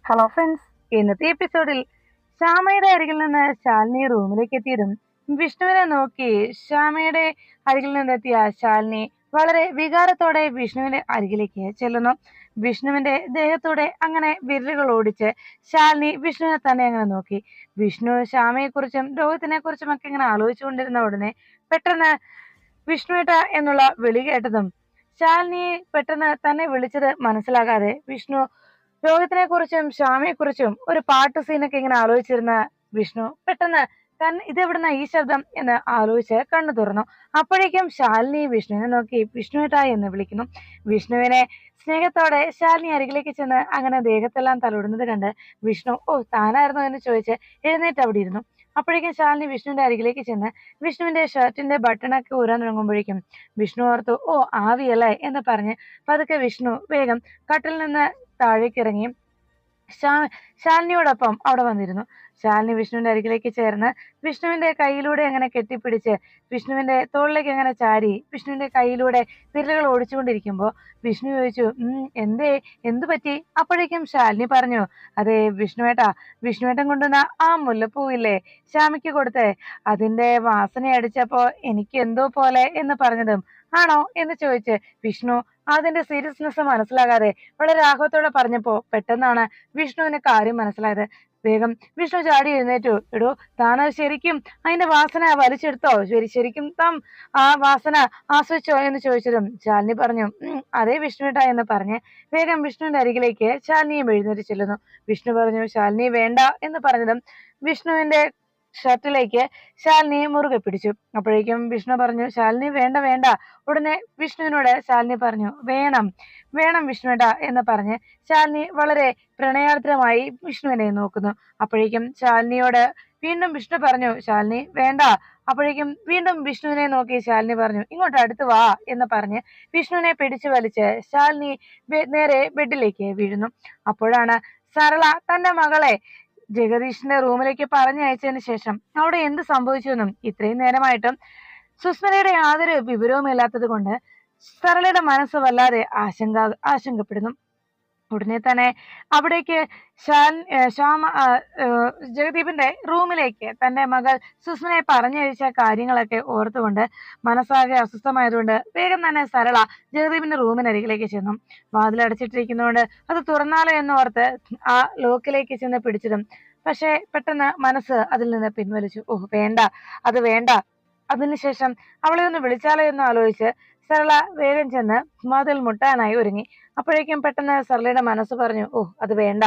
Hello friends, ഇന്നത്തെ എപ്പിസോഡിൽ ശ്യാമയുടെ അരികിൽ നിന്ന് ശാലിനി റൂമിലേക്ക് എത്തിയതും വിഷ്ണുവിനെ നോക്കി ശ്യാമയുടെ അരികിൽ നിന്നെത്തിയ ശാലിനി വളരെ വികാരത്തോടെ വിഷ്ണുവിന്റെ അരികിലേക്ക് ചെല്ലുന്നു. വിഷ്ണുവിന്റെ ദേഹത്തൂടെ അങ്ങനെ വിരലുകൾ ഓടിച്ച് ശാലിനി വിഷ്ണുവിനെ തന്നെ അങ്ങനെ നോക്കി. വിഷ്ണു ശ്യാമയെക്കുറിച്ചും രോഹിത്തിനെ കുറിച്ചും ഒക്കെ ഇങ്ങനെ ആലോചിച്ചുകൊണ്ടിരുന്ന ഉടനെ പെട്ടെന്ന് വിഷ്ണുവേട്ട എന്നുള്ള വിളി കേട്ടതും ശാലിനി പെട്ടെന്ന് തന്നെ വിളിച്ചത് മനസ്സിലാകാതെ വിഷ്ണു രോഹിത്തിനെ കുറിച്ചും ശ്യാമയെ കുറിച്ചും ഒരു പാട്ട് സീനൊക്കെ ഇങ്ങനെ ആലോചിച്ചിരുന്ന വിഷ്ണു പെട്ടെന്ന് ഇതെവിടുന്ന ഈ ശബ്ദം എന്ന് ആലോചിച്ച് കണ്ണു തുറന്നു. അപ്പോഴേക്കും ശാലിനി വിഷ്ണുവിനെ നോക്കി വിഷ്ണുവേട്ടാ എന്ന് വിളിക്കുന്നു. വിഷ്ണുവിനെ സ്നേഹത്തോടെ ശാലിനി അരികിലേക്ക് ചെന്ന് അങ്ങനെ ദേഹത്തെല്ലാം തലോടുന്നത് കണ്ട് വിഷ്ണു ഓ താനായിരുന്നു എന്ന് ചോദിച്ച് എഴുന്നേറ്റ് അവിടെ ഇരുന്നു. അപ്പോഴേക്കും ശാലിനി വിഷ്ണുവിന്റെ അരികിലേക്ക് ചെന്ന് വിഷ്ണുവിന്റെ ഷർട്ടിന്റെ ബട്ടണൊക്കെ ഊരാൻ തുടങ്ങുമ്പോഴേക്കും വിഷ്ണു ഓർത്തു ഓ ആവിയല്ലേ എന്ന് പറഞ്ഞ് പതുക്കെ വിഷ്ണു വേഗം കട്ടിൽ നിന്ന് താഴേക്കിറങ്ങി ശാലിനിയോടൊപ്പം അവിടെ വന്നിരുന്നു. ശാലിനി വിഷ്ണുവിന്റെ അരികിലേക്ക് ചേർന്ന് വിഷ്ണുവിന്റെ കയ്യിലൂടെ അങ്ങനെ കെട്ടിപ്പിടിച്ച് വിഷ്ണുവിന്റെ തോളിലേക്ക് അങ്ങനെ ചാരി വിഷ്ണുവിന്റെ കയ്യിലൂടെ വിരലുകൾ ഓടിച്ചുകൊണ്ടിരിക്കുമ്പോൾ വിഷ്ണു ചോദിച്ചു എന്തേ എന്തു പറ്റി? അപ്പോഴേക്കും ശാലിനി പറഞ്ഞു അതെ വിഷ്ണുവേട്ടൻ കൊണ്ടുവന്ന ആ മുല്ലപ്പൂവില്ലേ ശ്യാമിക്ക് കൊടുത്തേ, അതിന്റെ വാസന അടിച്ചപ്പോ എനിക്ക് എന്തോ പോലെ എന്ന് പറഞ്ഞതും ആണോ എന്ന് ചോദിച്ച് വിഷ്ണു അതിന്റെ സീരിയസ്നെസ് മനസ്സിലാകാതെ വളരെ രാഘവത്തോടെ പറഞ്ഞപ്പോ പെട്ടെന്നാണ് വിഷ്ണുവിന് കാര്യം മനസ്സിലായത്. വേഗം വിഷ്ണു ചാടി എഴുന്നേറ്റു. എടോ താന് ശരിക്കും അതിന്റെ വാസന വലിച്ചെടുത്തോ? ശരിക്കും താൻ ആ വാസന ആസ്വദിച്ചോ എന്ന് ചോദിച്ചതും ശാലിനി പറഞ്ഞു അതേ വിഷ്ണുവേട്ടാ എന്ന് പറഞ്ഞ് വേഗം വിഷ്ണുവിന്റെ അരികിലേക്ക് ശാലിനിയും എഴുന്നേറ്റ് ചെല്ലുന്നു. വിഷ്ണു പറഞ്ഞു ശാലിനി വേണ്ട എന്ന് പറഞ്ഞതും വിഷ്ണുവിന്റെ ഷർട്ടിലേക്ക് ശാലിനി മുറുകെ പിടിച്ചു. അപ്പോഴേക്കും വിഷ്ണു പറഞ്ഞു ശാലിനി വേണ്ട വേണ്ട. ഉടനെ വിഷ്ണുവിനോട് ശാലിനി പറഞ്ഞു വേണം വിഷ്ണുവേട്ടാ എന്ന് പറഞ്ഞ് ശാലിനി വളരെ പ്രണയാർദ്രമായി വിഷ്ണുവിനെ നോക്കുന്നു. അപ്പോഴേക്കും ശാലിനിയോട് വീണ്ടും വിഷ്ണു പറഞ്ഞു ശാലിനി വേണ്ട. അപ്പോഴേക്കും വീണ്ടും വിഷ്ണുവിനെ നോക്കി ശാലിനി പറഞ്ഞു ഇങ്ങോട്ട് അടുത്ത് വാ എന്ന് പറഞ്ഞ് വിഷ്ണുവിനെ പിടിച്ചു വലിച്ച് ശാലിനി നേരെ ബെഡിലേക്ക് വീഴുന്നു. അപ്പോഴാണ് സരള തന്റെ മകളെ ജഗദീഷിന്റെ റൂമിലേക്ക് പറഞ്ഞയച്ചതിന് ശേഷം അവിടെ എന്ത് സംഭവിച്ചു എന്നും ഇത്രയും നേരമായിട്ടും സുസ്മിതയുടെ യാതൊരു വിവരവും ഇല്ലാത്തത് കൊണ്ട് സരളയുടെ മനസ്സ് വല്ലാതെ ആശങ്കപ്പെടുന്നു. ഉടനെ തന്നെ അവിടേക്ക് ശ്യാമ ജഗദീപിന്റെ റൂമിലേക്ക് തന്റെ മകൾ സുസ്മിനെ പറഞ്ഞയച്ച കാര്യങ്ങളൊക്കെ ഓർത്തുകൊണ്ട് മനസ്സാകെ അസ്വസ്ഥമായതുകൊണ്ട് വേഗം തന്നെ സരള ജഗദീപിന്റെ റൂമിനരികിലേക്ക് ചെന്നു. വാതിലടച്ചിട്ടിരിക്കുന്നതുകൊണ്ട് അത് തുറന്നാലോ എന്നോർത്ത് ആ ലോക്കിലേക്ക് ചെന്ന് പിടിച്ചതും പക്ഷെ പെട്ടെന്ന് മനസ്സ് അതിൽ നിന്ന് പിൻവലിച്ചു. ഓഹ് വേണ്ട, അത് വേണ്ട. അതിനുശേഷം അവളെ ഒന്ന് വിളിച്ചാലോ എന്ന് ആലോചിച്ച് സരള വേഗം ചെന്ന് വാതിൽ മുട്ടാനായി ഒരുങ്ങി. അപ്പോഴേക്കും പെട്ടെന്ന് സരളയുടെ മനസ്സ് പറഞ്ഞു ഓഹ് അത് വേണ്ട,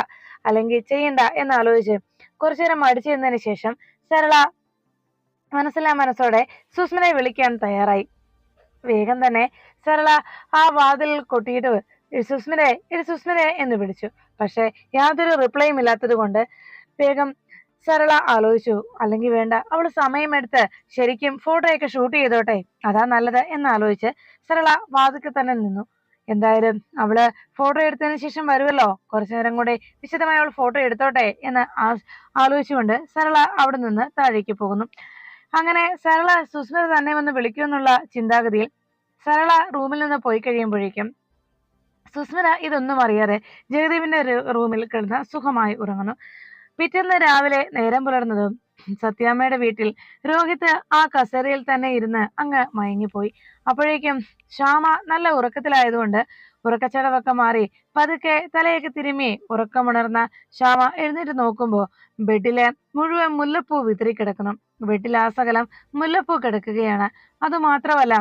അല്ലെങ്കിൽ ചെയ്യണ്ട എന്നാലോചിച്ച് കുറച്ചു നേരം മടിച്ചു നിന്നതിന് ശേഷം സരള മനസ്സോടെ സുസ്മിനെ വിളിക്കാൻ തയ്യാറായി. വേഗം തന്നെ സരള ആ വാതിൽ കൊട്ടിയിട്ട് സുസ്മിനെ എന്ന് വിളിച്ചു. പക്ഷെ യാതൊരു റിപ്ലൈയും ഇല്ലാത്തത് കൊണ്ട് വേഗം സരള ആലോചിച്ചു അല്ലെങ്കിൽ വേണ്ട, അവള് സമയമെടുത്ത് ശരിക്കും ഫോട്ടോയൊക്കെ ഷൂട്ട് ചെയ്തോട്ടെ, അതാ നല്ലത് എന്നാലോചിച്ച് സരള വാതിൽക്ക് തന്നെ നിന്നു. എന്തായാലും അവള് ഫോട്ടോ എടുത്തതിന് ശേഷം വരുമല്ലോ, കുറച്ചു നേരം കൂടെ വിശദമായി അവൾ ഫോട്ടോ എടുത്തോട്ടെ എന്ന് ആലോചിച്ചുകൊണ്ട് സരള അവിടെ നിന്ന് താഴേക്ക് പോകുന്നു. അങ്ങനെ സരള സുസ്മിത തന്നെ വന്ന് വിളിക്കുമെന്നുള്ള ചിന്താഗതിയിൽ സരള റൂമിൽ നിന്ന് പോയി കഴിയുമ്പോഴേക്കും സുസ്മിത ഇതൊന്നും അറിയാതെ ജഗദീപിന്റെ റൂമിൽ കിടന്ന് സുഖമായി ഉറങ്ങുന്നു. പിറ്റേന്ന് രാവിലെ നേരം പുലർന്നതും സത്യാമ്മയുടെ വീട്ടിൽ രോഹിത് ആ കസേരയിൽ തന്നെ ഇരുന്ന് അങ്ങ് മയങ്ങിപ്പോയി. അപ്പോഴേക്കും ശ്യാമ നല്ല ഉറക്കത്തിലായതുകൊണ്ട് ഉറക്കച്ചടവൊക്കെ മാറി പതുക്കെ തലയൊക്കെ തിരുമ്മി ഉറക്കമുണർന്ന ശ്യാമ എഴുന്നേറ്റ് നോക്കുമ്പോ ബെഡില് മുഴുവൻ മുല്ലപ്പൂ വിതറി കിടക്കുന്നു. ബെഡിൽ ആ സകലം മുല്ലപ്പൂ കിടക്കുകയാണ്. അതുമാത്രമല്ല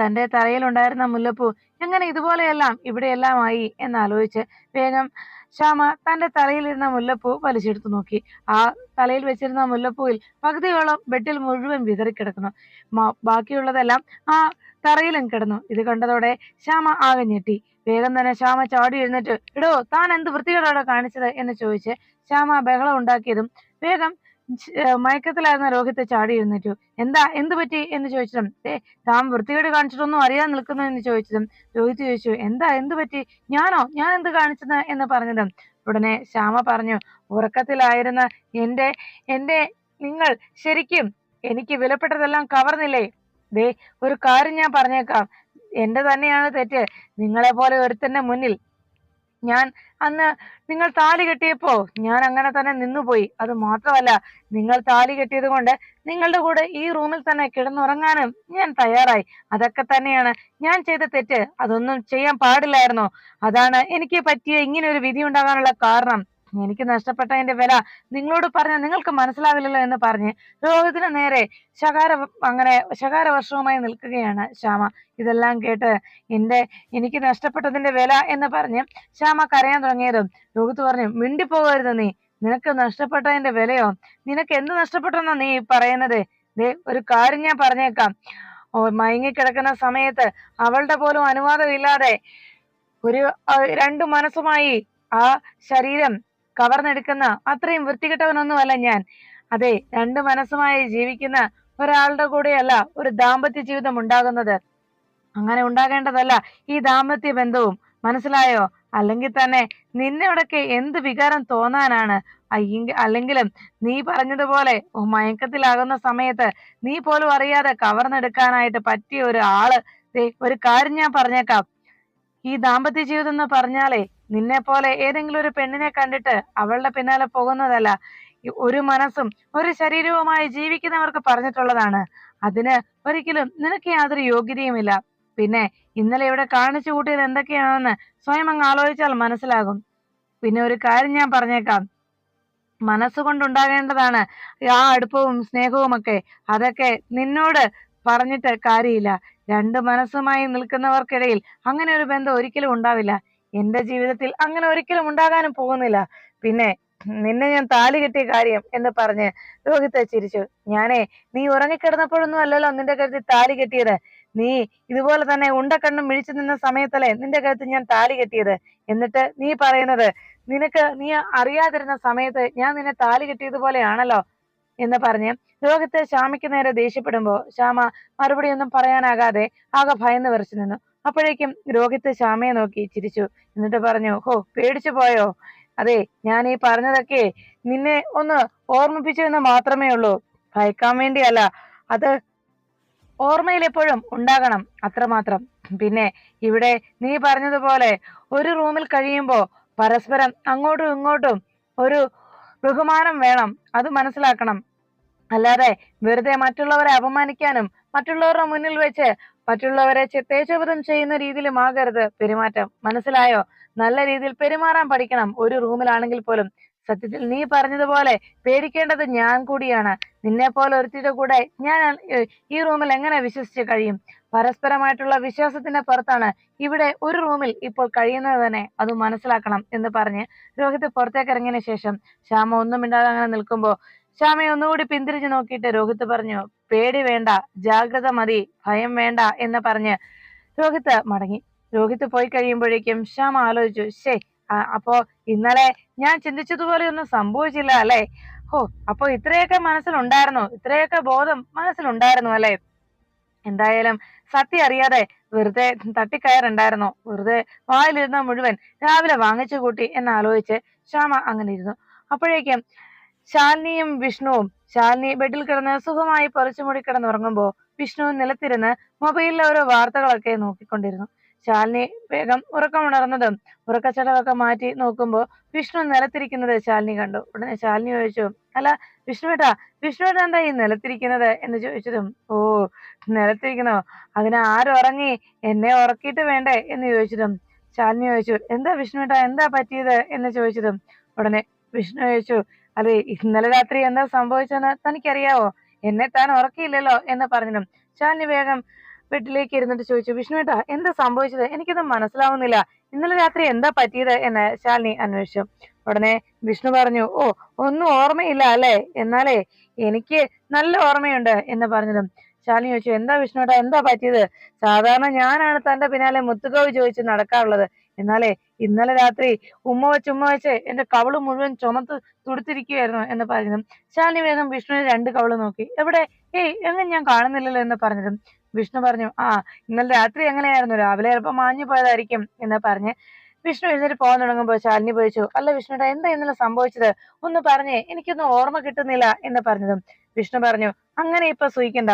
തന്റെ തലയിലുണ്ടായിരുന്ന മുല്ലപ്പൂ എങ്ങനെ ഇതുപോലെയെല്ലാം ഇവിടെയെല്ലാം ആയി എന്നാലോചിച്ച് വേഗം ശ്യാമ തന്റെ തലയിലിരുന്ന മുല്ലപ്പൂ വലിച്ചെടുത്തു നോക്കി. ആ തലയിൽ വെച്ചിരുന്ന മുല്ലപ്പൂവിൽ പകുതിയോളം ബെഡിൽ മുഴുവൻ വിതറിക്കിടക്കുന്നു. ബാക്കിയുള്ളതെല്ലാം ആ തറയിലും കിടന്നു. ഇത് കണ്ടതോടെ ശ്യാമ ആകെ ഞെട്ടി. വേഗം തന്നെ ശ്യാമ ചാടി എഴുന്നേറ്റ് എടോ താൻ എന്ത് വൃത്തികേടാണോ കാണിച്ചത് എന്ന് ചോദിച്ച് ശ്യാമ ബഹളം ഉണ്ടാക്കിയതും വേഗം മയക്കത്തിലായിരുന്ന രോഹിത് ചാടി എഴുന്നേറ്റു. എന്ത് പറ്റി എന്ന് ചോദിച്ചതും താൻ വൃത്തികേട് കാണിച്ചിട്ടൊന്നും അറിയാൻ നിൽക്കുന്നു എന്ന് ചോദിച്ചതും രോഹിത് ചോദിച്ചു എന്ത് പറ്റി? ഞാൻ എന്ത് കാണിച്ചത് എന്ന് പറഞ്ഞതും ഉടനെ ശ്യാമ പറഞ്ഞു ഉറക്കത്തിലായിരുന്ന എന്റെ നിങ്ങൾ ശരിക്കും എനിക്ക് വിലപ്പെട്ടതെല്ലാം കവർന്നില്ലേ? ഒരു കാര്യം ഞാൻ പറഞ്ഞേക്കാം, എന്റെ തന്നെയാണ് തെറ്റ്. നിങ്ങളെ പോലെ ഒരുത്തന്റെ മുന്നിൽ ഞാൻ അന്ന് നിങ്ങൾ താലി കെട്ടിയപ്പോ ഞാൻ അങ്ങനെ തന്നെ നിന്നുപോയി. അത് മാത്രമല്ല, നിങ്ങൾ താലി കെട്ടിയത് കൊണ്ട് നിങ്ങളുടെ കൂടെ ഈ റൂമിൽ തന്നെ കിടന്നുറങ്ങാനും ഞാൻ തയ്യാറായി. അതൊക്കെ തന്നെയാണ് ഞാൻ ചെയ്ത തെറ്റ്. അതൊന്നും ചെയ്യാൻ പാടില്ലായിരുന്നോ? അതാണ് എനിക്ക് പറ്റിയ ഇങ്ങനെ ഒരു വിധി ഉണ്ടാകാനുള്ള കാരണം. എനിക്ക് നഷ്ടപ്പെട്ടതിന്റെ വില നിങ്ങളോട് പറഞ്ഞാൽ നിങ്ങൾക്ക് മനസ്സിലാവില്ലല്ലോ എന്ന് പറഞ്ഞ് രോഹിതിന് നേരെ ശകാരവർഷവുമായി നിൽക്കുകയാണ് ശ്യാമ. ഇതെല്ലാം കേട്ട് എനിക്ക് നഷ്ടപ്പെട്ടതിന്റെ വില എന്ന് പറഞ്ഞ് ശ്യാമ കരയാൻ തുടങ്ങിയതും രോഹിത് പറഞ്ഞു, മിണ്ടിപ്പോകരുത് നീ. നിനക്ക് നഷ്ടപ്പെട്ടതിന്റെ വിലയോ? നിനക്ക് എന്ത് നഷ്ടപ്പെട്ടെന്നാ നീ പറയുന്നത്? ദേ, ഒരു കാര്യം ഞാൻ പറഞ്ഞേക്കാം. മയങ്ങിക്കിടക്കുന്ന സമയത്ത് അവളുടെ പോലും അനുവാദമില്ലാതെ ഒരു രണ്ടു മനസ്സുമായി ആ ശരീരം കവർന്നെടുക്കുന്ന അത്രയും വൃത്തികെട്ടവനൊന്നുമല്ല ഞാൻ. അതെ, രണ്ടു മനസ്സുമായി ജീവിക്കുന്ന ഒരാളുടെ കൂടെയല്ല ഒരു ദാമ്പത്യ ജീവിതം ഉണ്ടാകുന്നത്. അങ്ങനെ ഉണ്ടാകേണ്ടതല്ല ഈ ദാമ്പത്യ ബന്ധവും. മനസ്സിലായോ? അല്ലെങ്കിൽ തന്നെ നിന്നോടൊക്കെ എന്ത് വികാരം തോന്നാനാണ്? അല്ലെങ്കിലും നീ പറഞ്ഞതുപോലെ മയക്കത്തിലാകുന്ന സമയത്ത് നീ പോലും അറിയാതെ കവർന്നെടുക്കാനായിട്ട് പറ്റിയ ഒരു ആള്. ഒരു കാര്യം ഞാൻ പറഞ്ഞേക്കാം. ഈ ദാമ്പത്യ ജീവിതം എന്ന് പറഞ്ഞാലേ നിന്നെ പോലെ ഏതെങ്കിലും ഒരു പെണ്ണിനെ കണ്ടിട്ട് അവളുടെ പിന്നാലെ പോകുന്നതല്ല. ഒരു മനസ്സും ഒരു ശരീരവുമായി ജീവിക്കുന്നവർക്ക് പറഞ്ഞിട്ടുള്ളതാണ്. അതിന് ഒരിക്കലും നിനക്ക് യാതൊരു യോഗ്യതയുമില്ല. പിന്നെ ഇന്നലെ ഇവിടെ കാണിച്ചു കൂട്ടിയത് എന്തൊക്കെയാണെന്ന് സ്വയം അങ്ങ് ആലോചിച്ചാൽ മനസ്സിലാകും. പിന്നെ ഒരു കാര്യം ഞാൻ പറഞ്ഞേക്കാം. മനസ്സുകൊണ്ടുണ്ടാകേണ്ടതാണ് ആ അടുപ്പവും സ്നേഹവും ഒക്കെ. അതൊക്കെ നിന്നോട് പറഞ്ഞിട്ട് കാര്യമില്ല. രണ്ട് മനസ്സുമായി നിൽക്കുന്നവർക്കിടയിൽ അങ്ങനെ ഒരു ബന്ധം ഒരിക്കലും ഉണ്ടാവില്ല. എന്റെ ജീവിതത്തിൽ അങ്ങനെ ഒരിക്കലും ഉണ്ടാകാനും പോകുന്നില്ല. പിന്നെ നിന്നെ ഞാൻ താലി കെട്ടിയ കാര്യം എന്ന് പറഞ്ഞ് രോഹിത് ചിരിച്ചു. നീ ഉറങ്ങിക്കിടന്നപ്പോഴൊന്നും അല്ലല്ലോ നിന്റെ കഴുത്തിൽ താലി കെട്ടിയത്. നീ ഇതുപോലെ തന്നെ ഉണ്ടക്കണ്ണും മിഴിച്ചു നിന്ന സമയത്തല്ലേ നിന്റെ കഴുത്തിൽ ഞാൻ താലി കെട്ടിയത്. എന്നിട്ട് നീ പറയുന്നത് നീ അറിയാതിരുന്ന സമയത്ത് ഞാൻ നിന്നെ താലി കെട്ടിയതുപോലെയാണല്ലോ എന്ന് പറഞ്ഞ് രോഹിത് ശ്യാമയ്ക്ക് നേരെ ദേഷ്യപ്പെടുമ്പോ ശ്യാമ മറുപടി ഒന്നും പറയാനാകാതെ ആകെ ഭയന്ന് വിറച്ചു നിന്നു. അപ്പോഴേക്കും രോഹിത് ശ്യാമയെ നോക്കി ചിരിച്ചു. എന്നിട്ട് പറഞ്ഞു, ഹോ, പേടിച്ചു പോയോ? അതെ, ഞാൻ ഈ പറഞ്ഞതൊക്കെ നിന്നെ ഒന്ന് ഓർമ്മിപ്പിച്ചു എന്ന് മാത്രമേ ഉള്ളൂ. ഭയക്കാൻ വേണ്ടിയല്ല. അത് ഓർമ്മയിൽ എപ്പോഴും ഉണ്ടാകണം, അത്രമാത്രം. പിന്നെ ഇവിടെ നീ പറഞ്ഞതുപോലെ ഒരു റൂമിൽ കഴിയുമ്പോ പരസ്പരം അങ്ങോട്ടും ഇങ്ങോട്ടും ഒരു ബഹുമാനം വേണം. അത് മനസ്സിലാക്കണം. അല്ലാതെ വെറുതെ മറ്റുള്ളവരെ അപമാനിക്കാനും മറ്റുള്ളവരുടെ മുന്നിൽ വെച്ച് മറ്റുള്ളവരെ തേജോവധം ചെയ്യുന്ന രീതിയിലും ആകരുത് പെരുമാറ്റം. മനസ്സിലായോ? നല്ല രീതിയിൽ പെരുമാറാൻ പഠിക്കണം ഒരു റൂമിലാണെങ്കിൽ പോലും. സത്യത്തിൽ നീ പറഞ്ഞതുപോലെ പേടിക്കേണ്ടത് ഞാൻ കൂടിയാണ്. നിന്നെ പോലെ ഒരുത്തിയുടെ കൂടെ ഞാൻ ഈ റൂമിൽ എങ്ങനെ വിശ്വസിച്ച് കഴിയും? പരസ്പരമായിട്ടുള്ള വിശ്വാസത്തിന്റെ പുറത്താണ് ഇവിടെ ഒരു റൂമിൽ ഇപ്പോൾ കഴിയുന്നത് തന്നെ. അത് മനസ്സിലാക്കണം എന്ന് പറഞ്ഞ് രോഹിത് പുറത്തേക്ക് ഇറങ്ങിയതിനു ശേഷം ശ്യാമ ഒന്നും മിണ്ടാതെ അങ്ങനെ നിൽക്കുമ്പോ ശ്യാമയെ ഒന്നുകൂടി പിന്തിരിഞ്ഞു നോക്കിയിട്ട് രോഹിത് പറഞ്ഞു, പേടി വേണ്ട, ജാഗ്രത മതി, ഭയം വേണ്ട എന്ന് പറഞ്ഞ് രോഹിത് മടങ്ങി. രോഹിത് പോയി കഴിയുമ്പോഴേക്കും ശ്യാമ ആലോചിച്ചു, അപ്പോ ഇന്നലെ ഞാൻ ചിന്തിച്ചതുപോലെ ഒന്നും സംഭവിച്ചില്ല അല്ലെ? ഹോ, അപ്പൊ ഇത്രയൊക്കെ മനസ്സിലുണ്ടായിരുന്നു, ഇത്രയൊക്കെ ബോധം മനസ്സിലുണ്ടായിരുന്നു അല്ലെ? എന്തായാലും സത്യം അറിയാതെ വെറുതെ തട്ടിക്കയറുണ്ടായിരുന്നോ? വെറുതെ വായിലിരുന്ന മുഴുവൻ രാവിലെ വാങ്ങിച്ചു കൂട്ടി എന്നാലോചിച്ച് ശ്യാമ അങ്ങനെ ഇരുന്നു. അപ്പോഴേക്കും ശാലിനിയും വിഷ്ണുവും ശാലിനി ബെഡിൽ കിടന്ന് സുഖമായി പൊറിച്ചുമൂടി കിടന്നുറങ്ങുമ്പോ വിഷ്ണു നിലത്തിരുന്ന് മൊബൈലിലെ ഓരോ വാർത്തകളൊക്കെ നോക്കിക്കൊണ്ടിരുന്നു. ശാലിനി വേഗം ഉറക്കമുണർന്നതും ഉറക്കച്ചടവൊക്കെ മാറ്റി നോക്കുമ്പോ വിഷ്ണു നിലത്തിരിക്കുന്നത് ശാലിനി കണ്ടു. ഉടനെ ശാലിനി ചോദിച്ചു, അല്ല വിഷ്ണുവേട്ടാ, വിഷ്ണുവേട്ട എന്താ ഈ നിലത്തിരിക്കുന്നത് എന്ന് ചോദിച്ചതും, ഓ, നിലത്തിരിക്കുന്നോ? അതിന് ആരുറങ്ങി? എന്നെ ഉറക്കിയിട്ട് വേണ്ടേ എന്ന് ചോദിച്ചതും ശാലിനി ചോദിച്ചു, എന്താ വിഷ്ണുവേട്ടാ, എന്താ പറ്റിയത് എന്ന് ചോദിച്ചതും ഉടനെ വിഷ്ണു ചോദിച്ചു, അതെ, ഇന്നലെ രാത്രി എന്താ സംഭവിച്ചെന്ന് തനിക്കറിയാവോ? എന്നെ താൻ ഉറക്കിയില്ലല്ലോ എന്ന് പറഞ്ഞതും ശാലിനി വേഗം ബെഡിലേക്ക് ഇരുന്നിട്ട് ചോദിച്ചു, വിഷ്ണുവേട്ടാ, എന്താ സംഭവിച്ചത്? എനിക്കൊന്നും മനസ്സിലാവുന്നില്ല. ഇന്നലെ രാത്രി എന്താ പറ്റിയത് എന്ന് ശാലിനി അന്വേഷിച്ചു. ഉടനെ വിഷ്ണു പറഞ്ഞു, ഓ, ഒന്നും ഓർമ്മയില്ല അല്ലേ? എന്നാലേ എനിക്ക് നല്ല ഓർമ്മയുണ്ട് എന്ന് പറഞ്ഞതും ശാലിനി ചോദിച്ചു, എന്താ വിഷ്ണുവേട്ടാ, എന്താ പറ്റിയത്? സാധാരണ ഞാനാണ് തന്റെ പിന്നാലെ മുത്തുകവ് ചോദിച്ച് നടക്കാറുള്ളത്. എന്നാലേ ഇന്നലെ രാത്രി ഉമ്മ വെച്ച് എന്റെ കവള് മുഴുവൻ ചുമത്ത് തുടുത്തിരിക്കുകയായിരുന്നു എന്ന് പറഞ്ഞതും ശാലിനി വേഗം വിഷ്ണുവിന് രണ്ട് കവള് നോക്കി. എവിടെ? എങ്ങനെ ഞാൻ കാണുന്നില്ലല്ലോ എന്ന് പറഞ്ഞതും വിഷ്ണു പറഞ്ഞു, ഇന്നലെ രാത്രി എങ്ങനെയായിരുന്നു? രാവിലെ ചിലപ്പോൾ മാഞ്ഞു പോയതായിരിക്കും എന്ന് പറഞ്ഞ് വിഷ്ണു എഴുന്നേറ്റ് പോകാൻ തുടങ്ങുമ്പോൾ ശാലിനി ചോദിച്ചു, അല്ല വിഷ്ണുട്ടാ, എന്താ ഇന്നലെ സംഭവിച്ചത്? ഒന്ന് പറഞ്ഞേ, എനിക്കൊന്നും ഓർമ്മ കിട്ടുന്നില്ല എന്ന് പറഞ്ഞതും വിഷ്ണു പറഞ്ഞു, അങ്ങനെ ഇപ്പൊ സൂയിക്കണ്ട,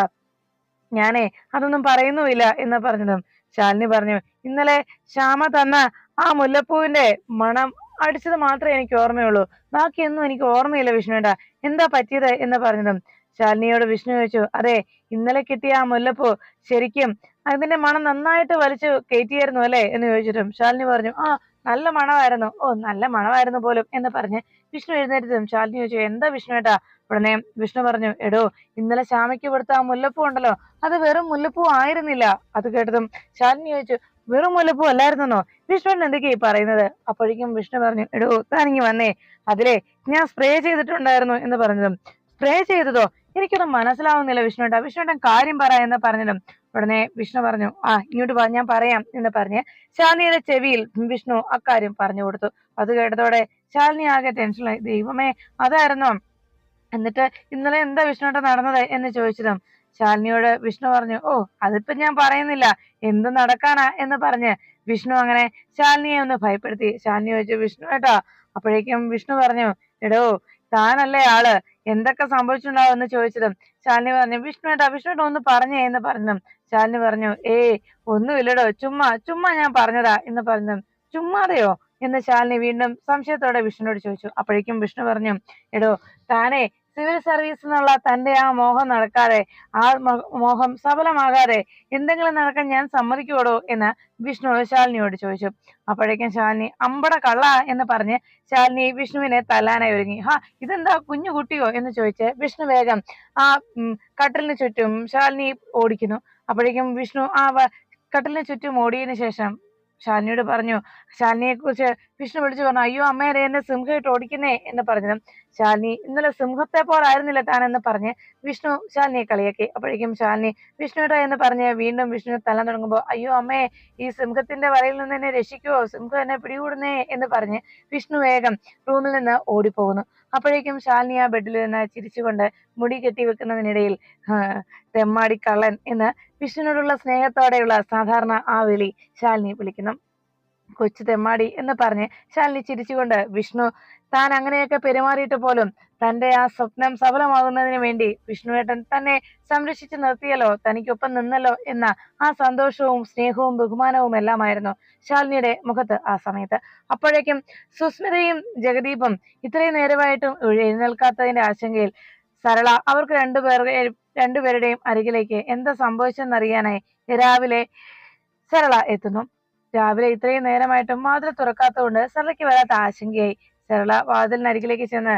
ഞാനേ അതൊന്നും പറയുന്നുമില്ല എന്ന് പറഞ്ഞതും ശാലിനി പറഞ്ഞു, ഇന്നലെ ശ്യാമ തന്ന ആ മുല്ലപ്പൂവിന്റെ മണം അടിച്ചത് മാത്രമേ എനിക്ക് ഓർമ്മയുള്ളൂ. ബാക്കിയൊന്നും എനിക്ക് ഓർമ്മയില്ല വിഷ്ണുവേട്ടാ. എന്താ പറ്റിയത് എന്ന് പറഞ്ഞതും ശാലിനിയോട് വിഷ്ണു ചോദിച്ചു, അതെ, ഇന്നലെ കിട്ടിയ ആ മുല്ലപ്പൂ ശരിക്കും അതിന്റെ മണം നന്നായിട്ട് വലിച്ചു കയറ്റിയായിരുന്നു അല്ലേ എന്ന് ചോദിച്ചിട്ടും ശാലിനി പറഞ്ഞു, ആ, നല്ല മണമായിരുന്നു. ഓ, നല്ല മണമായിരുന്നു പോലും എന്ന് പറഞ്ഞ് വിഷ്ണു എഴുന്നേറ്റതും ശാലിനി ചോദിച്ചു, എന്താ വിഷ്ണുവേട്ടാ? ഉടനെ വിഷ്ണു പറഞ്ഞു, എടോ, ഇന്നലെ ശ്യാമയ്ക്ക് കൊടുത്ത ആ മുല്ലപ്പൂ ഉണ്ടല്ലോ, അത് വെറും മുല്ലപ്പൂ ആയിരുന്നില്ല. അത് കേട്ടതും ശാലിനി ചോദിച്ചു, വെറും മുല്ലപ്പൂ അല്ലായിരുന്നോ? വിഷ്ണുവിന് എന്തൊക്കെയാ പറയുന്നത്? അപ്പോഴേക്കും വിഷ്ണു പറഞ്ഞു, എടോ, താനിങ്ങി വന്നേ, അതിലെ ഞാൻ സ്പ്രേ ചെയ്തിട്ടുണ്ടായിരുന്നു എന്ന് പറഞ്ഞതും സ്പ്രേ ചെയ്തതോ? എനിക്കൊന്നും മനസ്സിലാവുന്നില്ല വിഷ്ണുവേട്ടാ. വിഷ്ണുവേട്ടൻ കാര്യം പറ എന്ന് പറഞ്ഞതും ഉടനെ വിഷ്ണു പറഞ്ഞു, ആ, ഇങ്ങോട്ട് വാ, ഞാൻ പറയാം എന്ന് പറഞ്ഞ് ശാലിനിയുടെ ചെവിയിൽ വിഷ്ണു അക്കാര്യം പറഞ്ഞു കൊടുത്തു. അത് കേട്ടതോടെ ശാലിനി ആകെ ടെൻഷനായി. ദൈവമേ, അതായിരുന്നോ? എന്നിട്ട് ഇന്നലെ എന്താ വിഷ്ണുവേട്ടൻ നടന്നത് എന്ന് ചോദിച്ചതും ശാലിനിയോട് വിഷ്ണു പറഞ്ഞു, ഓ, അതിപ്പോ ഞാൻ പറയുന്നില്ല, എന്ത് നടക്കാനാ എന്ന് പറഞ്ഞ് വിഷ്ണു അങ്ങനെ ശാലിനിയെ ഒന്ന് ഭയപ്പെടുത്തി. ശാലിനി ചോദിച്ചു, വിഷ്ണു ഏട്ടാ? അപ്പോഴേക്കും വിഷ്ണു പറഞ്ഞു, എടോ, താനല്ലേ ആള്, എന്തൊക്കെ സംഭവിച്ചിട്ടുണ്ടാവും എന്ന് ചോദിച്ചതും ശാലിനി പറഞ്ഞു, വിഷ്ണുവേട്ടാ, വിഷ്ണുവേട്ടാ ഒന്ന് പറഞ്ഞേ എന്ന് പറഞ്ഞു. ശാലിനി പറഞ്ഞു, ഏയ്, ഒന്നുമില്ലടോ, ചുമ്മാ ചുമ്മാ ഞാൻ പറഞ്ഞതാ എന്ന് പറഞ്ഞു. ചുമ്മാതെയോ എന്ന് ശാലിനി വീണ്ടും സംശയത്തോടെ വിഷ്ണുവോട് ചോദിച്ചു. അപ്പോഴേക്കും വിഷ്ണു പറഞ്ഞു, എടോ, താനേ സിവിൽ സർവീസ് എന്നുള്ള തന്റെ ആ മോഹം നടക്കാതെ, ആ മോഹം സഫലമാകാതെ എന്തെങ്കിലും നടക്കാൻ ഞാൻ സമ്മതിക്കുവോടോ എന്ന് വിഷ്ണു ശാലിനിയോട് ചോദിച്ചു. അപ്പോഴേക്കും ശാലിനി അമ്പട കള്ള എന്ന് പറഞ്ഞ് ശാലിനി വിഷ്ണുവിനെ തല്ലാനായി ഒരുങ്ങി. ഹാ, ഇതെന്താ കുഞ്ഞു കുട്ടിയോ എന്ന് ചോദിച്ച് വിഷ്ണു വേഗം ആ കട്ടിലിന് ചുറ്റും ശാലിനി ഓടിക്കുന്നു. അപ്പോഴേക്കും വിഷ്ണു ആ കട്ടിലിന് ചുറ്റും ഓടിയതിനു ശേഷം ശാലിനിയോട് പറഞ്ഞു, ശാലിനിയെ കുറിച്ച് വിഷ്ണു വിളിച്ചു പറഞ്ഞു, അയ്യോ അമ്മേ, എന്നെ സിംഹമായിട്ട് ഓടിക്കുന്നേ എന്ന് പറഞ്ഞു. ശാലിനി, ഇന്നലെ സിംഹത്തെ പോലായിരുന്നില്ല താൻ എന്ന് പറഞ്ഞ് വിഷ്ണു ശാലിനിയെ കളിയാക്കി. അപ്പോഴേക്കും ശാലിനി വിഷ്ണുവേട്ടാ എന്ന് പറഞ്ഞ് വീണ്ടും വിഷ്ണു തല്ലാൻ തുടങ്ങുമ്പോൾ, അയ്യോ അമ്മേ, ഈ സിംഹത്തിന്റെ വലയിൽ നിന്ന് എന്നെ രക്ഷിക്കുവോ, സിംഹം എന്നെ പിടികൂടുന്നേ എന്ന് പറഞ്ഞ് വിഷ്ണു വേഗം റൂമിൽ നിന്ന് ഓടിപ്പോകുന്നു. അപ്പോഴേക്കും ശാലിനി ആ ബെഡിൽ നിന്ന് ചിരിച്ചുകൊണ്ട് മുടി കെട്ടി വെക്കുന്നതിനിടയിൽ തെമ്മാടി കള്ളൻ എന്ന് വിഷ്ണുവിനോടുള്ള സ്നേഹത്തോടെയുള്ള സാധാരണ ആ വിളി ശാലിനി വിളിക്കുന്നു. കൊച്ചു തെമ്മാടി എന്ന് പറഞ്ഞ് ശാലിനി ചിരിച്ചുകൊണ്ട് വിഷ്ണു താൻ അങ്ങനെയൊക്കെ പെരുമാറിയിട്ട് പോലും തന്റെ ആ സ്വപ്നം സഫലമാകുന്നതിന് വേണ്ടി വിഷ്ണുവേട്ടൻ തന്നെ സംരക്ഷിച്ചു നിർത്തിയല്ലോ, തനിക്കൊപ്പം നിന്നല്ലോ എന്ന ആ സന്തോഷവും സ്നേഹവും ബഹുമാനവും എല്ലാമായിരുന്നു ശാലിനിയുടെ മുഖത്ത് ആ സമയത്ത്. അപ്പോഴേക്കും സുസ്മിതയും ജഗദീപും ഇത്രയും നേരമായിട്ടും എഴുന്നേൽക്കാത്തതിന്റെ ആശങ്കയിൽ സരള അവർക്ക് രണ്ടുപേരുടെയും അരികിലേക്ക് എന്താ സംഭവിച്ചെന്നറിയാനായി രാവിലെ സരള എത്തുന്നു. രാവിലെ ഇത്രയും നേരമായിട്ടും വാതിൽ തുറക്കാത്തതുകൊണ്ട് സരളയ്ക്ക് വരാത്ത ആശങ്കയായി. സരള വാതിലിനരികിലേക്ക് ചെന്ന്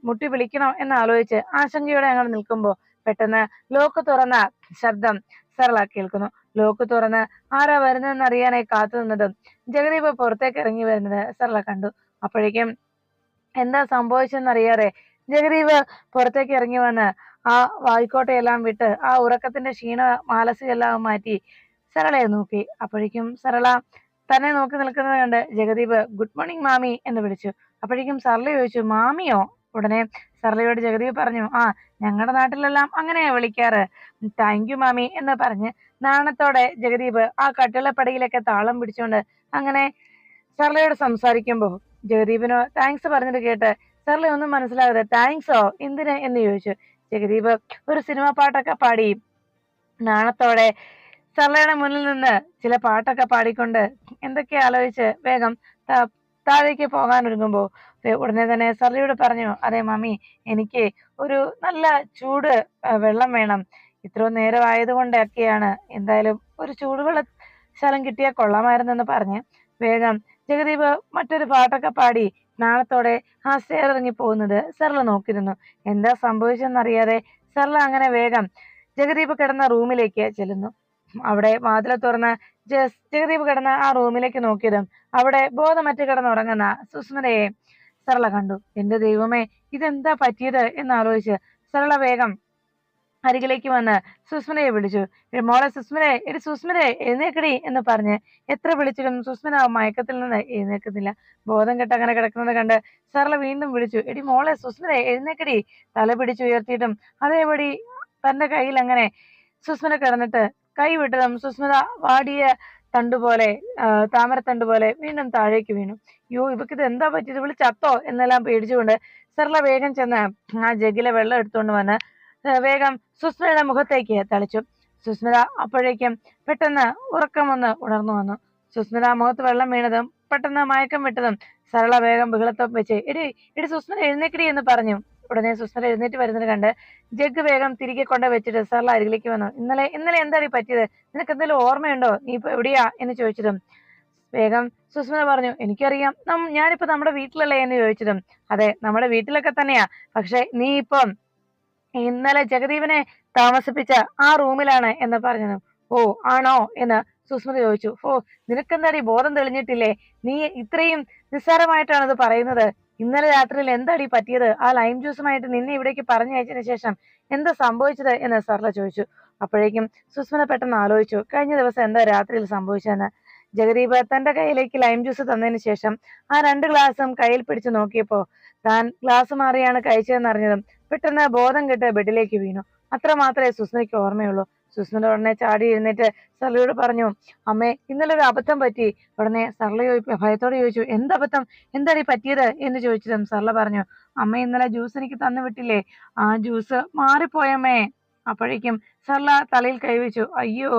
മുട്ടി വിളിക്കണോ എന്ന് ആലോചിച്ച് ആശങ്കയോടെ അങ്ങനെ നിൽക്കുമ്പോൾ പെട്ടെന്ന് ലോക്ക് തുറന്ന ശബ്ദം സരള കേൾക്കുന്നു. ലോക്ക് തുറന്ന് ആരാ വരുന്നതെന്ന് അറിയാനായി കാത്തു നിന്നതും ജഗദീപ് പുറത്തേക്ക് ഇറങ്ങി വരുന്നത് സരള കണ്ടു. അപ്പോഴേക്കും എന്താ സംഭവിച്ചെന്നറിയാതെ ജഗദീപ് പുറത്തേക്ക് ഇറങ്ങി വന്ന് ആ വായിക്കോട്ടെയെല്ലാം വിട്ട് ആ ഉറക്കത്തിന്റെ ക്ഷീണ മാനസികെല്ലാം മാറ്റി സരളയെ നോക്കി. അപ്പോഴേക്കും സരള തന്നെ നോക്കി നിൽക്കുന്നത് കണ്ട് ജഗദീപ് ഗുഡ് മോർണിംഗ് മാമി എന്ന് വിളിച്ചു. അപ്പോഴേക്കും സരള ചോദിച്ചു, മാമിയോ? ഉടനെ സരളയോട് ജഗദീപ് പറഞ്ഞു, ആ, ഞങ്ങളുടെ നാട്ടിലെല്ലാം അങ്ങനെയാ വിളിക്കാറ്, താങ്ക് യു മാമി എന്ന് പറഞ്ഞ് നാണത്തോടെ ജഗദീപ് ആ കട്ടിളപ്പടിയിലൊക്കെ താളം പിടിച്ചുകൊണ്ട് അങ്ങനെ സരളയോട് സംസാരിക്കുമ്പോൾ ജഗദീപിനോ താങ്ക്സ് പറഞ്ഞിട്ട് കേട്ട് സരള ഒന്നും മനസ്സിലാകാതെ താങ്ക്സോ എന്തിന് എന്ന് ചോദിച്ചു. ജഗദീപ് ഒരു സിനിമ പാട്ടൊക്കെ പാടി നാണത്തോടെ സരളയുടെ മുന്നിൽ നിന്ന് ചില പാട്ടൊക്കെ പാടിക്കൊണ്ട് എന്തൊക്കെ ആലോചിച്ച് വേഗം താഴേക്ക് പോകാൻ ഒരുങ്ങുമ്പോ ഉടനെ തന്നെ സരളയോട് പറഞ്ഞു, അതെ മമ്മി, എനിക്ക് ഒരു നല്ല ചൂട് വെള്ളം വേണം, ഇത്രയും നേരം ആയതുകൊണ്ടൊക്കെയാണ്, എന്തായാലും ഒരു ചൂടുവെള്ള ശലം കിട്ടിയാൽ കൊള്ളാമായിരുന്നെന്ന് പറഞ്ഞ് വേഗം ജഗദീപ് മറ്റൊരു പാട്ടൊക്കെ പാടി നാണത്തോടെ ആ സ്റ്റെയർ ഇറങ്ങി പോകുന്നത് സരള നോക്കിയിരുന്നു. എന്താ സംഭവിച്ചെന്നറിയാതെ സരള അങ്ങനെ വേഗം ജഗദീപ് കിടന്ന റൂമിലേക്ക് ചെല്ലുന്നു. അവിടെ വാതിൽ തുറന്ന് ജഗദീപ് കിടന്ന ആ റൂമിലേക്ക് നോക്കിയതും അവിടെ ബോധമറ്റ് കിടന്നുറങ്ങുന്ന സുസ്മിതയെ സരള കണ്ടു. എന്റെ ദൈവമേ, ഇതെന്താ പറ്റിയത് എന്നാലോചിച്ച് സരള വേഗം അരികിലേക്ക് വന്ന് സുസ്മിതയെ വിളിച്ചു. മോളെ സുസ്മിതേ, എടി സുസ്മിതേ, എഴുന്നേക്കടി എന്ന് പറഞ്ഞ് എത്ര വിളിച്ചിട്ടും സുസ്മിത മയക്കത്തിൽ നിന്ന് എഴുന്നേക്കുന്നില്ല. ബോധം കെട്ട് അങ്ങനെ കിടക്കുന്നത് കണ്ട് സരള വീണ്ടും വിളിച്ചു, എടി മോളെ സുസ്മിതേ, എഴുന്നേക്കടി. തല പിടിച്ചുയർത്തിയിട്ടും അതേപടി തന്റെ കയ്യിൽ അങ്ങനെ സുസ്മിത കിടന്നിട്ട് കൈ വിട്ടതും സുസ്മിത വാടിയ തണ്ടുപോലെ താമരത്തണ്ട് പോലെ വീണ്ടും താഴേക്ക് വീണു. യോ, ഇവക്കിത് എന്താ പറ്റിയത്, ഇവള് ചത്തോ എന്നെല്ലാം പേടിച്ചുകൊണ്ട് സരള വേഗം ചെന്ന് ആ ജഗ്ഗിലെ വെള്ളം എടുത്തുകൊണ്ട് വന്ന് വേഗം സുസ്മിതയുടെ മുഖത്തേക്ക് തളിച്ചു. സുസ്മിത അപ്പോഴേക്കും പെട്ടെന്ന് ഉറക്കം വന്ന് ഉണർന്നു വന്നു. സുസ്മിത മുഖത്ത് വെള്ളം വീണതും പെട്ടെന്ന് മയക്കം വിട്ടതും സരള വേഗം ബഹളത്തൊപ്പം വെച്ച് എടി എടി സുസ്മന എഴുന്നേക്കടി എന്ന് പറഞ്ഞു. ഉടനെ സുസ്മന എഴുന്നേറ്റ് വരുന്നത് കണ്ട് ജഗ് വേഗം തിരികെ കൊണ്ട് വെച്ചിട്ട് സരള അരികിലേക്ക് വന്നു. ഇന്നലെ ഇന്നലെ എന്താണ് പറ്റിയത്? നിനക്ക് എന്തെങ്കിലും ഓർമ്മയുണ്ടോ? നീ ഇപ്പൊ എവിടെയാ എന്ന് ചോദിച്ചതും വേഗം സുസ്മന പറഞ്ഞു, എനിക്കറിയാം, ഞാനിപ്പോ നമ്മുടെ വീട്ടിലല്ലേ എന്ന് ചോദിച്ചതും അതെ, നമ്മുടെ വീട്ടിലൊക്കെ തന്നെയാ. പക്ഷെ നീ ഇപ്പം ഇന്നലെ ജഗദീപനെ താമസിപ്പിച്ച ആ റൂമിലാണ് എന്ന് പറഞ്ഞതും ഓ ആണോ എന്ന് സുസ്മിത ചോദിച്ചു. ഓ നിനക്കെന്താടി ബോധം തെളിഞ്ഞിട്ടില്ലേ? നീ ഇത്രയും നിസ്സാരമായിട്ടാണ് ഇത് പറയുന്നത്. ഇന്നലെ രാത്രിയിൽ എന്താടി പറ്റിയത്? ആ ലൈം ജ്യൂസുമായിട്ട് നിന്നെ ഇവിടേക്ക് പറഞ്ഞയച്ചതിന് ശേഷം എന്താ സംഭവിച്ചത് എന്ന് സർല ചോദിച്ചു. അപ്പോഴേക്കും സുസ്മിത പെട്ടെന്ന് ആലോചിച്ചു കഴിഞ്ഞ ദിവസം എന്താ രാത്രിയിൽ സംഭവിച്ചതെന്ന്. ജഗദീപ് തന്റെ കയ്യിലേക്ക് ലൈം ജ്യൂസ് തന്നതിന് ശേഷം ആ 2 ഗ്ലാസും കയ്യിൽ പിടിച്ചു നോക്കിയപ്പോ താൻ ഗ്ലാസ് മാറിയാണ് കഴിച്ചതെന്ന് അറിഞ്ഞതും പെട്ടെന്ന് ബോധം കെട്ട് ബെഡിലേക്ക് വീണു. അത്ര മാത്രമേ സുസ്മിതയ്ക്ക് ഓർമ്മയുള്ളൂ. സുസ്മിത ഉടനെ ചാടി എഴുന്നേറ്റ് സർലയോട് പറഞ്ഞു, അമ്മേ ഇന്നലെ ഒരു അബദ്ധം പറ്റി. ഉടനെ സർല ഭയത്തോടെ ചോദിച്ചു, എന്തബദ്ധം? എന്താടി പറ്റിയത് എന്ന് ചോദിച്ചതും സർല പറഞ്ഞു, അമ്മ ഇന്നലെ ജ്യൂസ് എനിക്ക് തന്നു വിട്ടില്ലേ, ആ ജ്യൂസ് മാറിപ്പോയമ്മേ. അപ്പോഴേക്കും സർല തലയിൽ കൈവച്ചു. അയ്യോ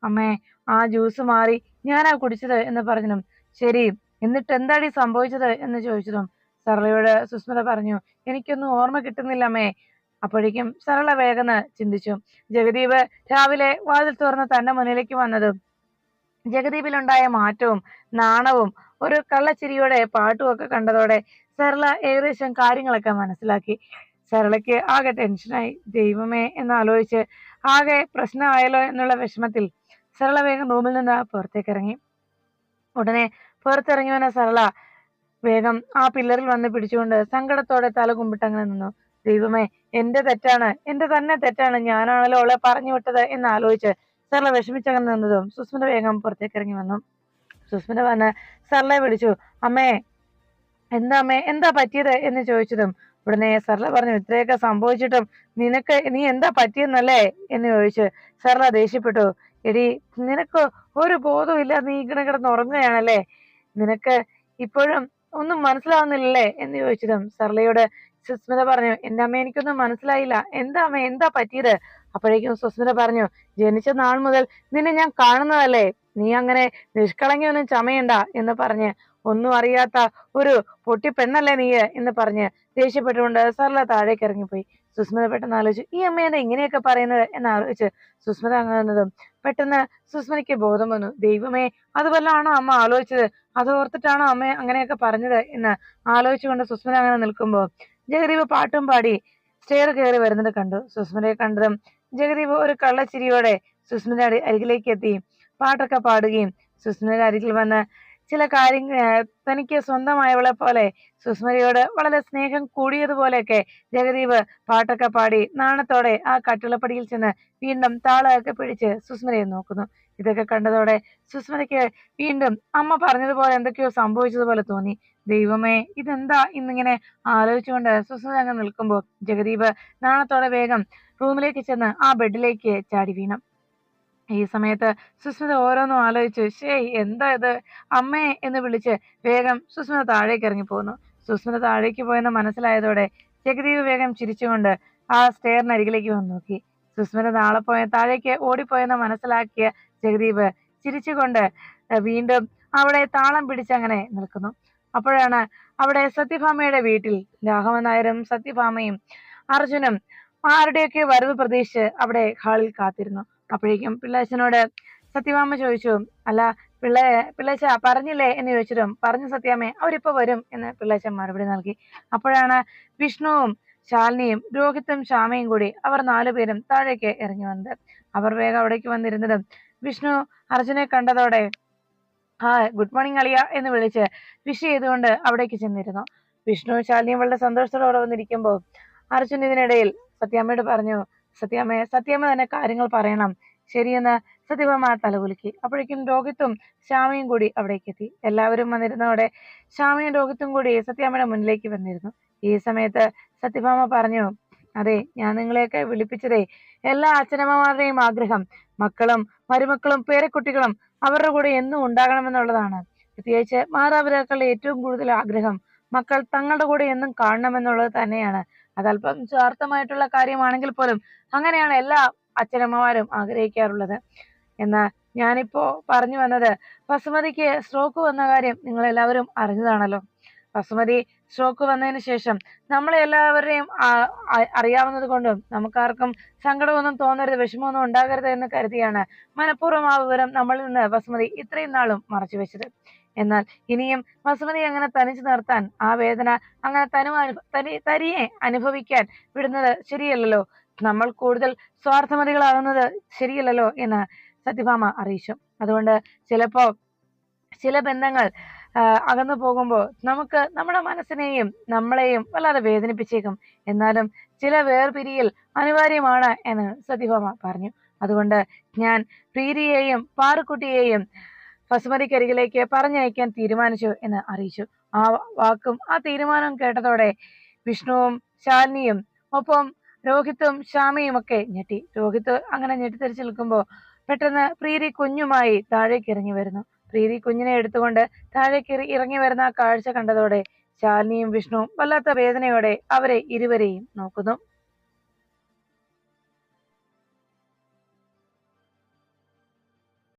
അമ്മേ, ആ ജ്യൂസ് മാറി, ഞാനാ കുടിച്ചത് എന്ന് പറഞ്ഞതും ശരി, എന്നിട്ട് എന്താടി സംഭവിച്ചത് എന്ന് ചോദിച്ചതും സർലയോട് സുസ്മിത പറഞ്ഞു, എനിക്കൊന്നും ഓർമ്മ കിട്ടുന്നില്ല അമ്മേ. അപ്പോഴേക്കും സരള വേഗം ചിന്തിച്ചു. ജഗദീപ് രാവിലെ വാതിൽ തുറന്ന് തന്റെ മുന്നിലേക്ക് വന്നതും ജഗദീപിലുണ്ടായ മാറ്റവും നാണവും ഒരു കള്ളച്ചിരിയോടെ പാട്ടും ഒക്കെ കണ്ടതോടെ സരള ഏകദേശം കാര്യങ്ങളൊക്കെ മനസ്സിലാക്കി. സരളയ്ക്ക് ആകെ ടെൻഷനായി. ദൈവമേ എന്നാലോചിച്ച് ആകെ പ്രശ്നമായല്ലോ എന്നുള്ള വിഷമത്തിൽ സരള വേഗം റൂമിൽ നിന്ന് പുറത്തേക്ക് ഇറങ്ങി. ഉടനെ പുറത്തിറങ്ങി വന്ന സരള വേഗം ആ പില്ലറിൽ വന്ന് പിടിച്ചുകൊണ്ട് സങ്കടത്തോടെ തല കുമ്പിട്ടങ്ങനെ നിന്നു. ദൈവമേ, എന്റെ തെറ്റാണ്, എന്റെ തന്നെ തെറ്റാണ്, ഞാനാണല്ലോ അവളെ പറഞ്ഞു വിട്ടത് എന്ന് ആലോചിച്ച് സരള വിഷമിച്ചങ്ങനെ നിന്നതും സുസ്മിത വേഗം പുറത്തേക്ക് ഇറങ്ങി വന്നു. സുസ്മിത വന്ന് സരളയെ വിളിച്ചു. അമ്മേ എന്താ അമ്മേ, എന്താ പറ്റിയത് എന്ന് ചോദിച്ചതും ഉടനെ സരള പറഞ്ഞു, ഇത്രയൊക്കെ സംഭവിച്ചിട്ടും നീ എന്താ പറ്റിയെന്നല്ലേ എന്ന് ചോദിച്ച് സരള ദേഷ്യപ്പെട്ടു. എടി നിനക്ക് ഒരു ബോധവും ഇല്ല, നീ ഇങ്ങനെ കിടന്ന് ഉറങ്ങുകയാണല്ലേ, നിനക്ക് ഇപ്പോഴും ഒന്നും മനസ്സിലാവുന്നില്ലല്ലേ എന്ന് ചോദിച്ചതും സരളയോട് സുസ്മിത പറഞ്ഞു, എന്റെ അമ്മ എനിക്കൊന്നും മനസ്സിലായില്ല, എന്താ അമ്മ എന്താ പറ്റിയത്? അപ്പോഴേക്കും സുസ്മിത പറഞ്ഞു, ജനിച്ച നാൾ മുതൽ നിന്നെ ഞാൻ കാണുന്നതല്ലേ, നീ അങ്ങനെ നിഷ്കളങ്കയൊന്നും ചമയണ്ട എന്ന് പറഞ്ഞ് ഒന്നും അറിയാത്ത ഒരു പൊട്ടി പെണ്ണല്ലേ നീ എന്ന് പറഞ്ഞ് ദേഷ്യപ്പെട്ടുകൊണ്ട് സരള താഴേക്ക് ഇറങ്ങിപ്പോയി. സുസ്മിത പെട്ടെന്ന് ആലോചിച്ചു, ഈ അമ്മ ഇങ്ങനെയൊക്കെ പറയുന്നത് എന്ന് ആലോചിച്ച് സുസ്മിത അങ്ങുന്നതും പെട്ടെന്ന് സുസ്മിതയ്ക്ക് ബോധം വന്നു. ദൈവമേ, അതുപോലാണോ അമ്മ ആലോചിച്ചത്? അത് ഓർത്തിട്ടാണോ അമ്മ അങ്ങനെയൊക്കെ പറഞ്ഞത് എന്ന് ആലോചിച്ചുകൊണ്ട് സുസ്മിത അങ്ങനെ നിൽക്കുമ്പോൾ ജഗദീപ് പാട്ടും പാടി സ്റ്റെയർ കയറി വരുന്നത് കണ്ടു. സുസ്മിതയെ കണ്ടതും ജഗദീപ് ഒരു കള്ളച്ചിരിയോടെ സുസ്മിതയുടെ അരികിലേക്ക് എത്തി പാട്ടൊക്കെ പാടുകയും സുസ്മിതയുടെ അരികിൽ വന്ന് ചില കാര്യങ്ങൾ തനിക്ക് സ്വന്തമായവളെ പോലെ സുസ്മിതയോട് വളരെ സ്നേഹം കൂടിയതുപോലെയൊക്കെ ജഗദീപ് പാട്ടൊക്കെ പാടി നാണത്തോടെ ആ കട്ടിളപ്പടിയിൽ ചെന്ന് വീണ്ടും താളമൊക്കെ പിടിച്ച് സുസ്മിതയെ നോക്കുന്നു. ഇതൊക്കെ കണ്ടതോടെ സുസ്മിതയ്ക്ക് വീണ്ടും അമ്മ പറഞ്ഞതുപോലെ എന്തൊക്കെയോ സംഭവിച്ചതുപോലെ തോന്നി. ദൈവമേ, ഇതെന്താ ഇന്നിങ്ങനെ ആലോചിച്ചുകൊണ്ട് സുസ്മിത അങ്ങ് നിൽക്കുമ്പോൾ ജഗദീപ് നാണത്തോടെ വേഗം റൂമിലേക്ക് ചെന്ന് ആ ബെഡിലേക്ക് ചാടി വീണു. ഈ സമയത്ത് സുസ്മിത ഓരോന്നും ആലോചിച്ചു. എന്താ ഇത് അമ്മേ എന്ന് വിളിച്ച് വേഗം സുസ്മിത താഴേക്ക് ഇറങ്ങി പോകുന്നു. സുസ്മിത താഴേക്ക് പോയെന്ന് മനസ്സിലായതോടെ ജഗദീപ് വേഗം ചിരിച്ചുകൊണ്ട് ആ സ്റ്റെയറിനരികിലേക്ക് വന്ന് നോക്കി. സുസ്മിത താഴേക്ക് ഓടിപ്പോയെന്ന് മനസ്സിലാക്കിയ ജഗദീപ് ചിരിച്ചുകൊണ്ട് വീണ്ടും അവിടെ താളം പിടിച്ചങ്ങനെ നിൽക്കുന്നു. അപ്പോഴാണ് അവിടെ സത്യഭാമയുടെ വീട്ടിൽ രാഘവൻ നായരും സത്യഭാമയും അർജുനും ആരുടെയൊക്കെ വരവ് പ്രതീക്ഷിച്ച് അവിടെ ഹാളിൽ കാത്തിരുന്നു. അപ്പോഴേക്കും പിള്ളേച്ചനോട് സത്യഭാമ ചോദിച്ചു, അല്ല പിള്ളേച്ച പറഞ്ഞില്ലേ എന്ന് ചോദിച്ചിട്ടും പറഞ്ഞു സത്യാമ്മേ, അവരിപ്പോ വരും എന്ന് പിള്ളേച്ചൻ മറുപടി നൽകി. അപ്പോഴാണ് വിഷ്ണുവും ശാലിനിയും രോഹിത്തും ശ്യാമയും കൂടി അവർ 4 പേരും താഴേക്ക് ഇറങ്ങി വന്നത്. അവർ വേഗം അവിടേക്ക് വന്നിരുന്നതും വിഷ്ണു അർജുനെ കണ്ടതോടെ ഗുഡ് മോർണിംഗ് അളിയ എന്ന് വിളിച്ച് വിഷ് ചെയ്തുകൊണ്ട് അവിടേക്ക് ചെന്നിരുന്നു. വിഷ്ണു ശാലിനിയും വളരെ സന്തോഷത്തോടെ വന്നിരിക്കുമ്പോൾ അർജുൻ ഇതിനിടയിൽ സത്യാമ്മയോട് പറഞ്ഞു, സത്യാമ്മ തന്നെ കാര്യങ്ങൾ പറയണം, ശരിയെന്ന് സത്യഭാമ തലകുലുക്കി. അപ്പോഴേക്കും രോഹിത്തും ശ്യാമയും കൂടി അവിടേക്ക് എത്തി. എല്ലാവരും വന്നിരുന്നതോടെ ശ്യാമയും രോഹിത്തും കൂടി സത്യാമ്മയുടെ മുന്നിലേക്ക് വന്നിരുന്നു. ഈ സമയത്ത് സത്യഭാമ പറഞ്ഞു, അതെ, ഞാൻ നിങ്ങളെയൊക്കെ വിളിപ്പിച്ചതേ എല്ലാ അച്ഛനമ്മമാരുടെയും ആഗ്രഹം മക്കളും മരുമക്കളും പേരക്കുട്ടികളും അവരുടെ കൂടെ എന്നും ഉണ്ടാകണമെന്നുള്ളതാണ്. പ്രത്യേകിച്ച് മാതാപിതാക്കളുടെ ഏറ്റവും കൂടുതൽ ആഗ്രഹം മക്കൾ തങ്ങളുടെ കൂടെ എന്നും കാണണമെന്നുള്ളത് തന്നെയാണ്. അതല്പം സ്വാർത്ഥമായിട്ടുള്ള കാര്യമാണെങ്കിൽ പോലും അങ്ങനെയാണ് എല്ലാ അച്ഛനമ്മമാരും ആഗ്രഹിക്കാറുള്ളത് എന്ന് ഞാനിപ്പോ പറഞ്ഞു വന്നത്, വസുമതിക്ക് സ്ട്രോക്ക് വന്ന കാര്യം നിങ്ങൾ എല്ലാവരും അറിഞ്ഞതാണല്ലോ. വസുമതി സ്ട്രോക്ക് വന്നതിന് ശേഷം നമ്മളെ എല്ലാവരെയും അറിയാവുന്നത് കൊണ്ടും നമുക്കാർക്കും സങ്കടമൊന്നും തോന്നരുത്, വിഷമമൊന്നും ഉണ്ടാകരുത് എന്ന് കരുതിയാണ് മനഃപൂർവ്വം ആ വിവരം നമ്മളിൽ നിന്ന് വസുമതി ഇത്രയും നാളും മറച്ചു വെച്ചത്. എന്നാൽ ഇനിയും വസുമതി അങ്ങനെ തനിച്ചു നിർത്താൻ, ആ വേദന അങ്ങനെ തനിയെ അനുഭവിക്കാൻ വിടുന്നത് ശരിയല്ലല്ലോ. നമ്മൾ കൂടുതൽ സ്വാർത്ഥമതികളാകുന്നത് ശരിയല്ലല്ലോ എന്ന് സത്യഭാമ അറിയിച്ചു. അതുകൊണ്ട് ചിലപ്പോ ചില ബന്ധങ്ങൾ അകന്നു പോകുമ്പോൾ നമുക്ക് നമ്മുടെ മനസ്സിനെയും നമ്മളെയും വല്ലാതെ വേദനിപ്പിച്ചേക്കും. എന്നാലും ചില വേർപിരിയൽ അനിവാര്യമാണ് എന്ന് സത്യഭാമ പറഞ്ഞു. അതുകൊണ്ട് ഞാൻ പ്രീതിയെയും പാറുക്കുട്ടിയെയും വസുമതിക്കരികിലേക്ക് പറഞ്ഞയക്കാൻ തീരുമാനിച്ചു എന്ന് അറിയിച്ചു. ആ വാക്കും ആ തീരുമാനവും കേട്ടതോടെ വിഷ്ണുവും ശാലിനിയും ഒപ്പം രോഹിത്തും ശ്യാമയും ഒക്കെ ഞെട്ടി. രോഹിത്ത് അങ്ങനെ ഞെട്ടിത്തെറിച്ച് നിൽക്കുമ്പോൾ പെട്ടെന്ന് പ്രീതി കുഞ്ഞുമായി താഴേക്ക് ഇറങ്ങി വരുന്നു. പ്രീതി കുഞ്ഞിനെ എടുത്തുകൊണ്ട് താഴേക്ക് ഇറങ്ങി വരുന്ന ആ കാഴ്ച കണ്ടതോടെ ശാലിനിയും വിഷ്ണുവും വല്ലാത്ത വേദനയോടെ അവരെ ഇരുവരെയും നോക്കുന്നു.